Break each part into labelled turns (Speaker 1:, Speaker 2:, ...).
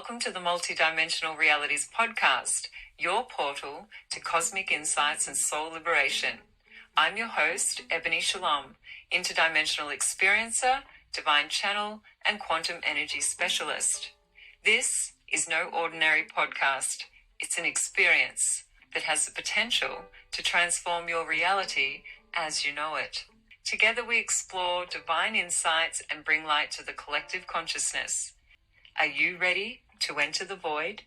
Speaker 1: Welcome to the Multidimensional Realities podcast, your portal to cosmic insights and soul liberation. I'm your host, Ebony Shalom, interdimensional experiencer, divine channel, and quantum energy specialist. This is no ordinary podcast. It's an experience that has the potential to transform your reality as you know it. Together we explore divine insights and bring light to the collective consciousness. Are you ready to enter the void?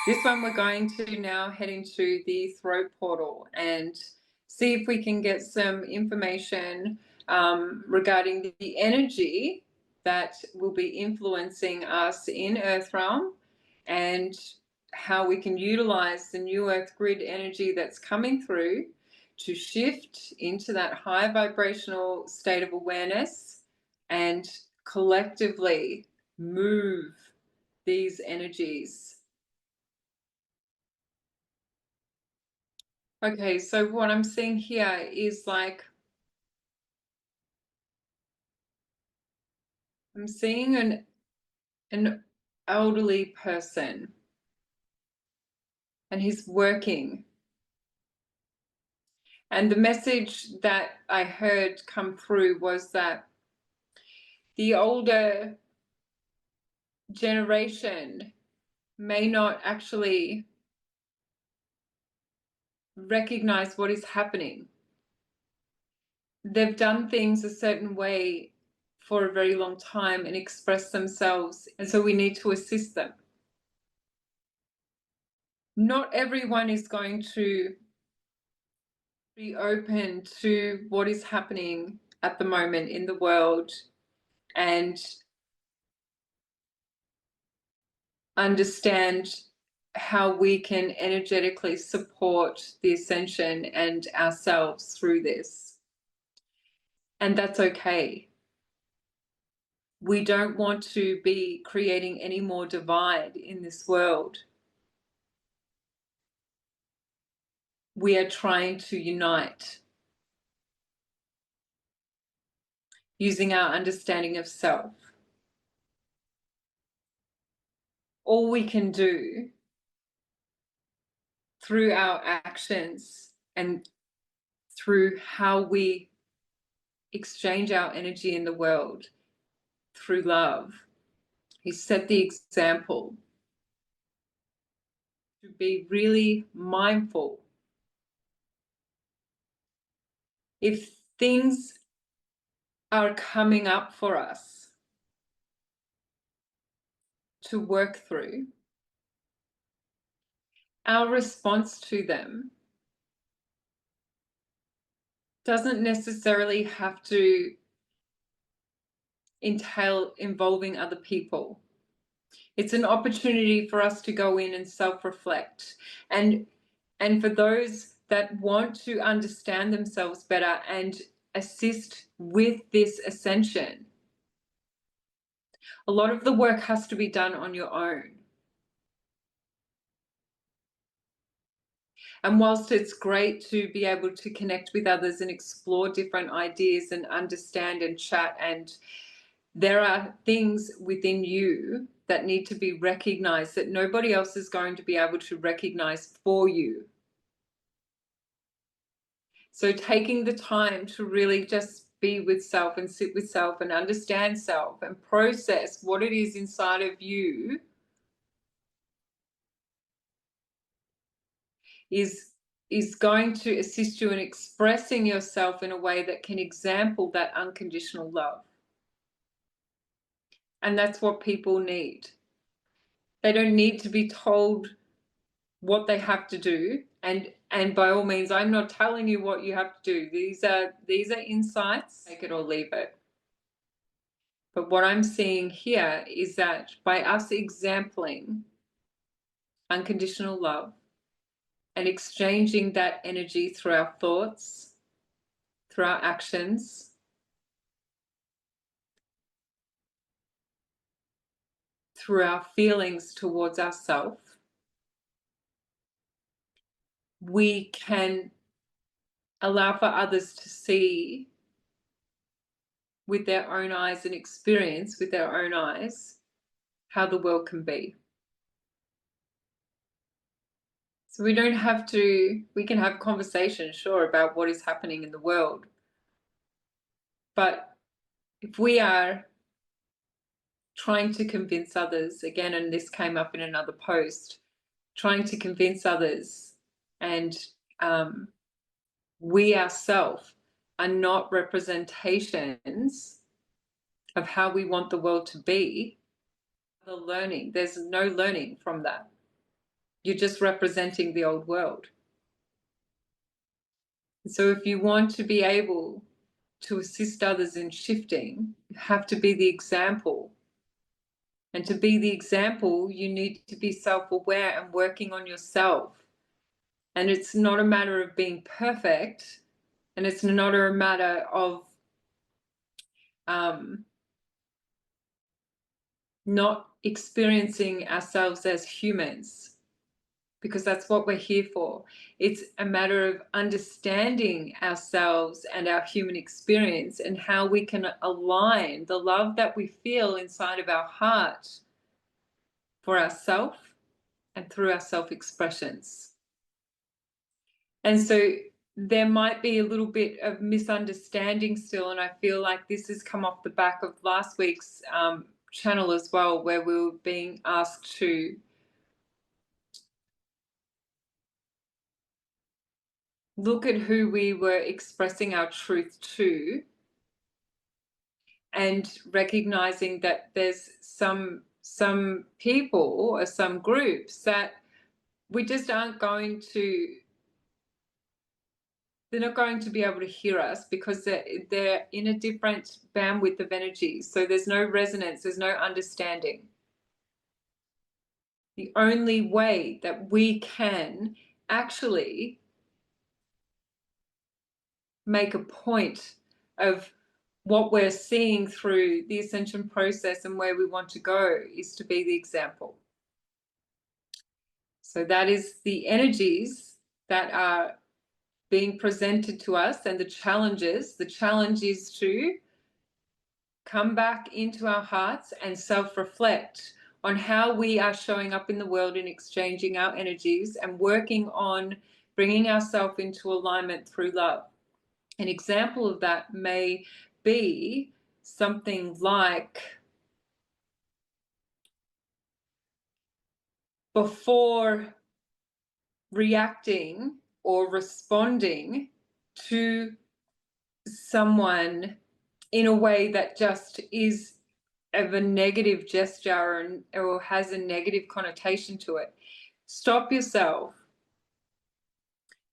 Speaker 1: This one we're going to now head into the throat portal and see if we can get some information regarding the energy that will be influencing us in Earth Realm and how we can utilize the new Earth grid energy that's coming through to shift into that high vibrational state of awareness and collectively move these energies. Okay, so what I'm seeing here is like I'm seeing an elderly person and he's working. And the message that I heard come through was that the older generation may not actually recognize what is happening. They've done things a certain way for a very long time and express themselves, and so we need to assist them. Not everyone is going to be open to what is happening at the moment in the world and understand how we can energetically support the ascension and ourselves through this. And that's okay. We don't want to be creating any more divide in this world. We are trying to unite using our understanding of self. All we can do through our actions and through how we exchange our energy in the world through love is set the example to be really mindful. If things are coming up for us to work through, our response to them doesn't necessarily have to entail involving other people. It's an opportunity for us to go in and self-reflect. And for those that want to understand themselves better and assist with this ascension, a lot of the work has to be done on your own. And whilst it's great to be able to connect with others and explore different ideas and understand and chat, and there are things within you that need to be recognized that nobody else is going to be able to recognize for you. So taking the time to really just be with self and sit with self and understand self and process what it is inside of you is going to assist you in expressing yourself in a way that can example that unconditional love. And that's what people need. They don't need to be told what they have to do. And by all means, I'm not telling you what you have to do. These are insights, take it or leave it. But what I'm seeing here is that by us exempling unconditional love and exchanging that energy through our thoughts, through our actions, through our feelings towards ourselves, we can allow for others to see with their own eyes and experience with their own eyes how the world can be. So we don't have to, we can have conversations, sure, about what is happening in the world. But if we are trying to convince others, again, and this came up in another post, trying to convince others, and we ourselves are not representations of how we want the world to be, the learning, there's no learning from that. You're just representing the old world. So if you want to be able to assist others in shifting, you have to be the example. And to be the example, you need to be self-aware and working on yourself. And it's not a matter of being perfect, and it's not a matter of not experiencing ourselves as humans, because that's what we're here for. It's a matter of understanding ourselves and our human experience and how we can align the love that we feel inside of our heart for ourselves and through our self-expressions. And so there might be a little bit of misunderstanding still, and I feel like this has come off the back of last week's channel as well, where we were being asked to look at who we were expressing our truth to, and recognizing that there's some people or some groups that we just aren't going to, they're not going to be able to hear us because they're in a different bandwidth of energy. So there's no resonance, there's no understanding. The only way that we can actually make a point of what we're seeing through the ascension process and where we want to go is to be the example. So that is the energies that are being presented to us, and the challenges. The challenge is to come back into our hearts and self-reflect on how we are showing up in the world and exchanging our energies and working on bringing ourselves into alignment through love. An example of that may be something like, before reacting or responding to someone in a way that just is of a negative gesture or has a negative connotation to it, stop yourself,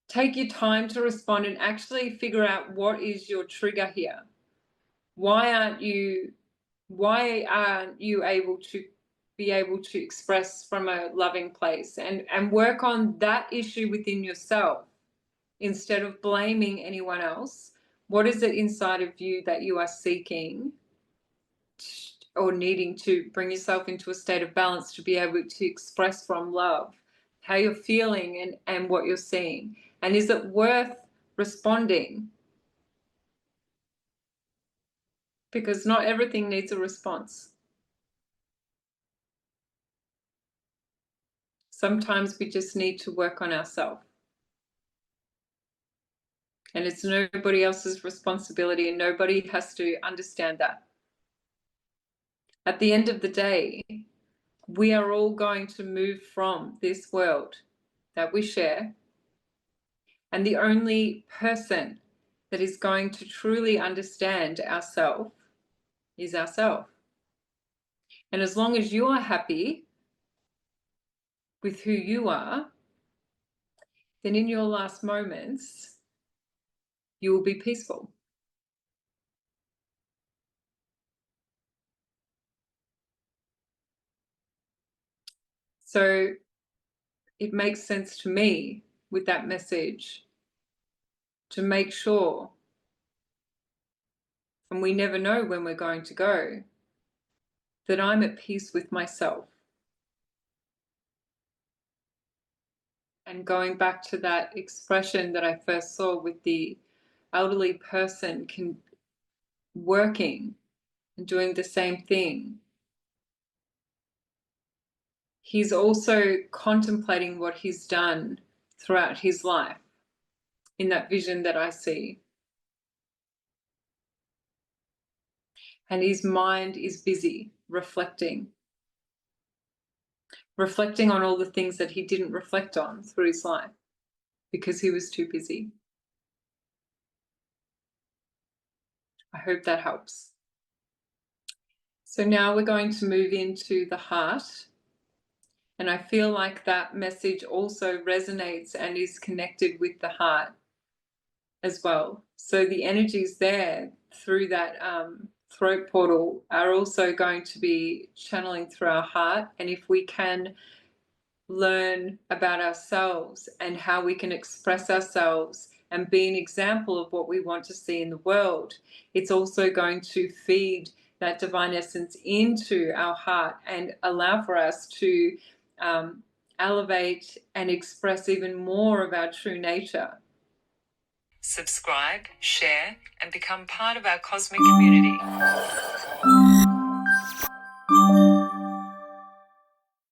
Speaker 1: take your time to respond, and actually figure out what is your trigger here. Why aren't you able to be able to express from a loving place, and work on that issue within yourself instead of blaming anyone else? What is it inside of you that you are seeking or needing to bring yourself into a state of balance to be able to express from love how you're feeling and what you're seeing? And is it worth responding? Because not everything needs a response. Sometimes we just need to work on ourselves. And it's nobody else's responsibility, and nobody has to understand that. At the end of the day, we are all going to move from this world that we share. And the only person that is going to truly understand ourselves is ourselves. And as long as you are happy with who you are, then in your last moments, you will be peaceful. So it makes sense to me with that message to make sure, and we never know when we're going to go, that I'm at peace with myself. And going back to that expression that I first saw with the elderly person working and doing the same thing, he's also contemplating what he's done throughout his life in that vision that I see. And his mind is busy reflecting on all the things that he didn't reflect on through his life because he was too busy. I hope that helps. So now we're going to move into the heart. And I feel like that message also resonates and is connected with the heart as well. So the energies there through that throat portal are also going to be channeling through our heart. And if we can learn about ourselves and how we can express ourselves and be an example of what we want to see in the world, it's also going to feed that divine essence into our heart and allow for us to elevate and express even more of our true nature. Subscribe, share, and become part of our cosmic community.